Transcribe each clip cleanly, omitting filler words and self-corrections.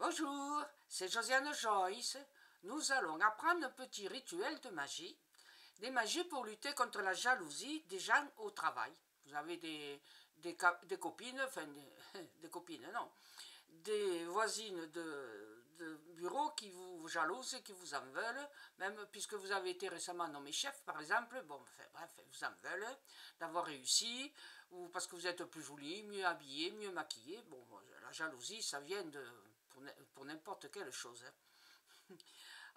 Bonjour, c'est Josiane Joyce. Nous allons apprendre un petit rituel de magie. Des magies pour lutter contre la jalousie des gens au travail. Vous avez des copines, enfin des copines, non, des voisines de bureau qui vous jalousent, qui vous en veulent, même puisque vous avez été récemment nommé chef, par exemple, bon, enfin, bref, vous en veulent d'avoir réussi, ou parce que vous êtes plus jolie, mieux habillée, mieux maquillée. Bon, la jalousie, ça vient pour n'importe quelle chose.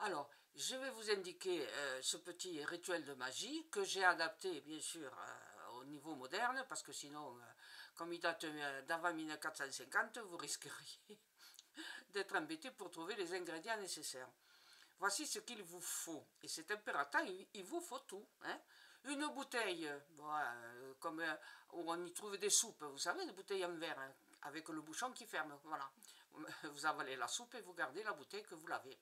Alors, je vais vous indiquer ce petit rituel de magie que j'ai adapté, bien sûr, au niveau moderne, parce que sinon, comme il date d'avant 1450, vous risqueriez d'être embêté pour trouver les ingrédients nécessaires. Voici ce qu'il vous faut, et c'est impératif, il vous faut tout. Hein. Une bouteille, bon, comme, où on y trouve des soupes, vous savez, des bouteilles en verre, hein, avec le bouchon qui ferme, voilà. Vous avalez la soupe et vous gardez la bouteille que vous lavez.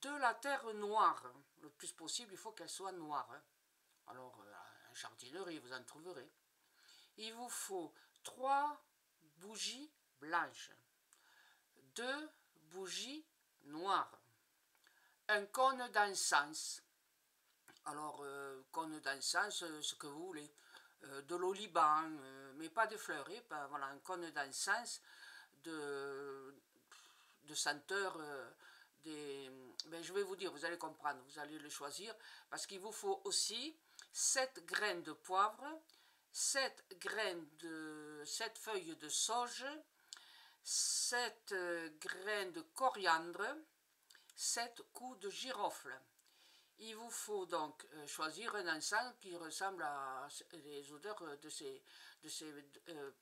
De la terre noire, le plus possible, il faut qu'elle soit noire. Hein. Alors, en jardinerie, vous en trouverez. Il vous faut 3 bougies blanches, 2 bougies noires, un cône d'encens. Alors, cône d'encens, ce que vous voulez. De l'oliban, mais pas de fleurs. Voilà, un cône d'encens de senteur. Ben, je vais vous dire, vous allez comprendre, vous allez le choisir, parce qu'il vous faut aussi 7 graines de poivre, 7 feuilles de sauge, 7 graines de coriandre, 7 coups de girofle. Il vous faut donc choisir un encens qui ressemble à les odeurs de ces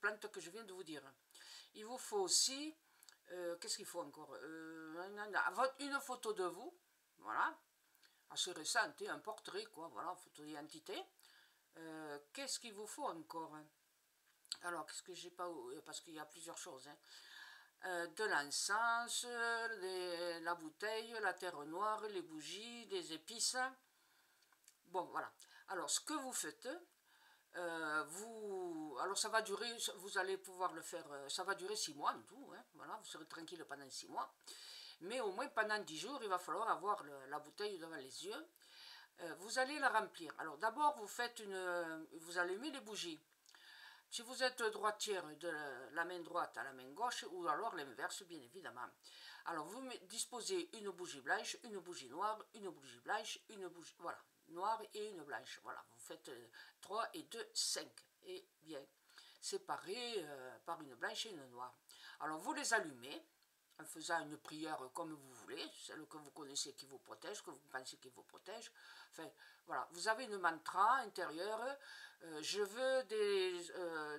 plantes que je viens de vous dire. Il vous faut aussi, qu'est-ce qu'il faut encore, une photo de vous, voilà, assez récente, un portrait, quoi, voilà, photo d'identité. Qu'est-ce qu'il vous faut encore? Alors, qu'est-ce que j'ai pas, parce qu'il y a plusieurs choses, hein. De l'encens, la bouteille, la terre noire, les bougies, des épices. Bon, voilà. Alors, ce que vous faites, alors ça va durer, vous allez pouvoir le faire, ça va durer 6 mois en tout, hein, voilà, vous serez tranquille pendant 6 mois. Mais au moins pendant 10 jours, il va falloir avoir la bouteille devant les yeux. Vous allez la remplir. Alors d'abord, vous allumez les bougies. Si vous êtes droitière, de la main droite à la main gauche, ou alors l'inverse, bien évidemment. Alors, vous disposez une bougie blanche, une bougie noire, une bougie blanche, une bougie, voilà, noire et une blanche. Voilà, vous faites 3 et 2, 5. Et bien, séparés par une blanche et une noire. Alors, vous les allumez, en faisant une prière comme vous voulez, celle que vous connaissez qui vous protège, que vous pensez qui vous protège. Enfin, voilà, vous avez une mantra intérieure, je veux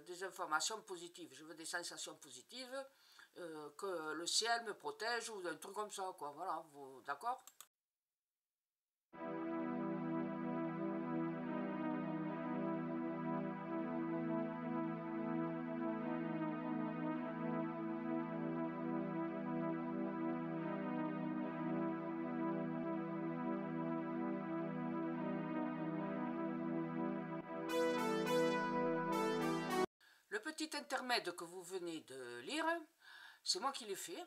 des informations positives, je veux des sensations positives, que le ciel me protège, ou un truc comme ça, quoi, voilà, vous, d'accord ? Le petit intermède que vous venez de lire, c'est moi qui l'ai fait,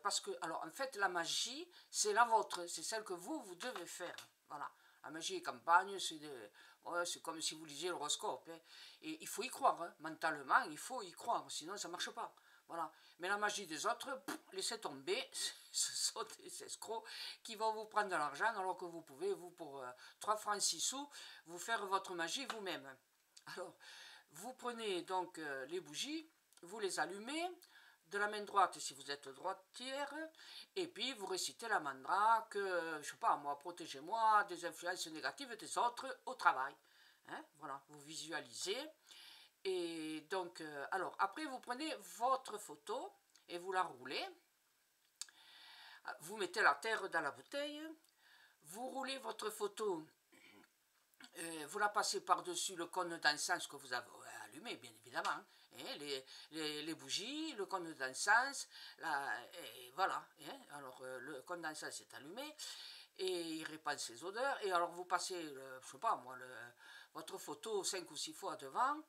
parce que, alors en fait, la magie, c'est la vôtre, c'est celle que vous devez faire, voilà. La magie et campagne, c'est comme si vous lisiez l'horoscope, hein. Et il faut y croire, hein. Mentalement, il faut y croire, sinon ça ne marche pas, voilà. Mais la magie des autres, laissez tomber, ce sont des escrocs qui vont vous prendre de l'argent, alors que vous pouvez, vous, pour 3 francs 6 sous, vous faire votre magie vous-même. Alors, vous prenez donc les bougies, vous les allumez, de la main droite si vous êtes droitière, et puis vous récitez la mantra que, je sais pas moi, protégez-moi des influences négatives des autres au travail. Hein, voilà, vous visualisez. Et donc, alors, après vous prenez votre photo et vous la roulez. Vous mettez la terre dans la bouteille, vous roulez votre photo. Vous la passez par-dessus le cône d'encens que vous avez allumé, bien évidemment. Hein, les bougies, le cône d'encens, voilà. Hein, alors, le cône d'encens est allumé et il répand ses odeurs. Et alors, vous passez, je sais pas moi, votre photo 5 ou 6 fois devant.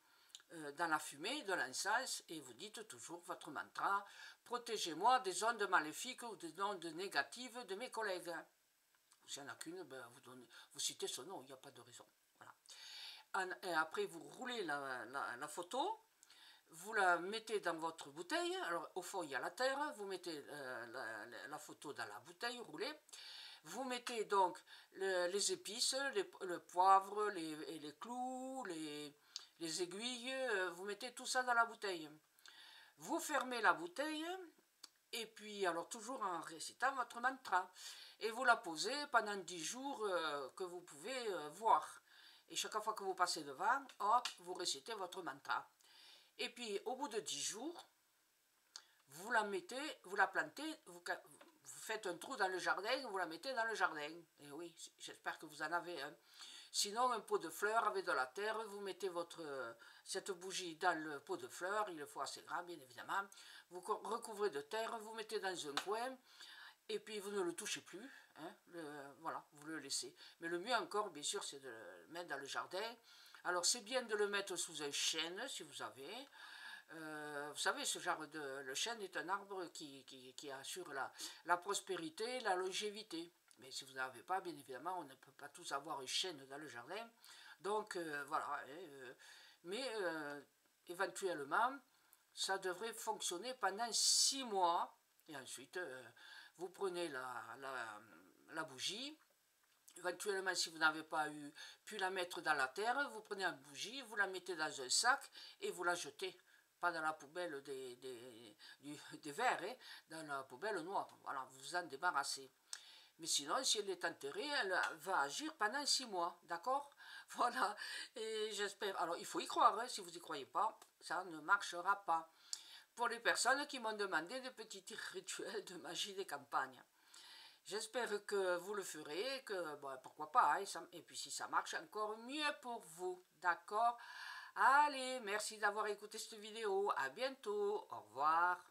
dans la fumée de l'encens et vous dites toujours votre mantra « Protégez-moi des ondes maléfiques ou des ondes négatives de mes collègues ». S'il n'y en a qu'une, ben vous citez son nom, il n'y a pas de raison. Voilà. Et après, vous roulez la photo, vous la mettez dans votre bouteille. Alors, au fond, il y a la terre. Vous mettez la photo dans la bouteille roulée. Vous mettez donc les épices, le poivre, les clous, les aiguilles. Vous mettez tout ça dans la bouteille. Vous fermez la bouteille. Et puis, alors toujours en récitant votre mantra. Et vous la posez pendant 10 jours que vous pouvez voir. Et chaque fois que vous passez devant, hop, vous récitez votre mantra. Et puis, au bout de 10 jours, vous la mettez, vous la plantez, vous faites un trou dans le jardin, vous la mettez dans le jardin. Et oui, j'espère que vous en avez un. Sinon, un pot de fleurs avec de la terre, vous mettez cette bougie dans le pot de fleurs, il le faut assez grand, bien évidemment. Vous recouvrez de terre, vous mettez dans un coin, et puis vous ne le touchez plus. Hein, voilà, vous le laissez. Mais le mieux encore, bien sûr, c'est de le mettre dans le jardin. Alors, c'est bien de le mettre sous un chêne, si vous avez. Vous savez, le chêne est un arbre qui assure la prospérité, la longévité. Mais si vous n'avez pas, bien évidemment, on ne peut pas tous avoir un chêne dans le jardin. Donc, voilà. Mais, éventuellement, ça devrait fonctionner pendant 6 mois. Et ensuite, vous prenez la bougie. Éventuellement, si vous n'avez pas pu la mettre dans la terre, vous prenez une bougie, vous la mettez dans un sac et vous la jetez. Pas dans la poubelle des verres, hein, dans la poubelle noire. Voilà, vous vous en débarrassez. Mais sinon, si elle est enterrée, elle va agir pendant 6 mois, d'accord? Voilà, et j'espère... Alors, il faut y croire, hein, si vous n'y croyez pas, ça ne marchera pas. Pour les personnes qui m'ont demandé des petits rituels de magie des campagnes. J'espère que vous le ferez, que bon, pourquoi pas, hein, et puis si ça marche, encore mieux pour vous, d'accord? Allez, merci d'avoir écouté cette vidéo, à bientôt, au revoir.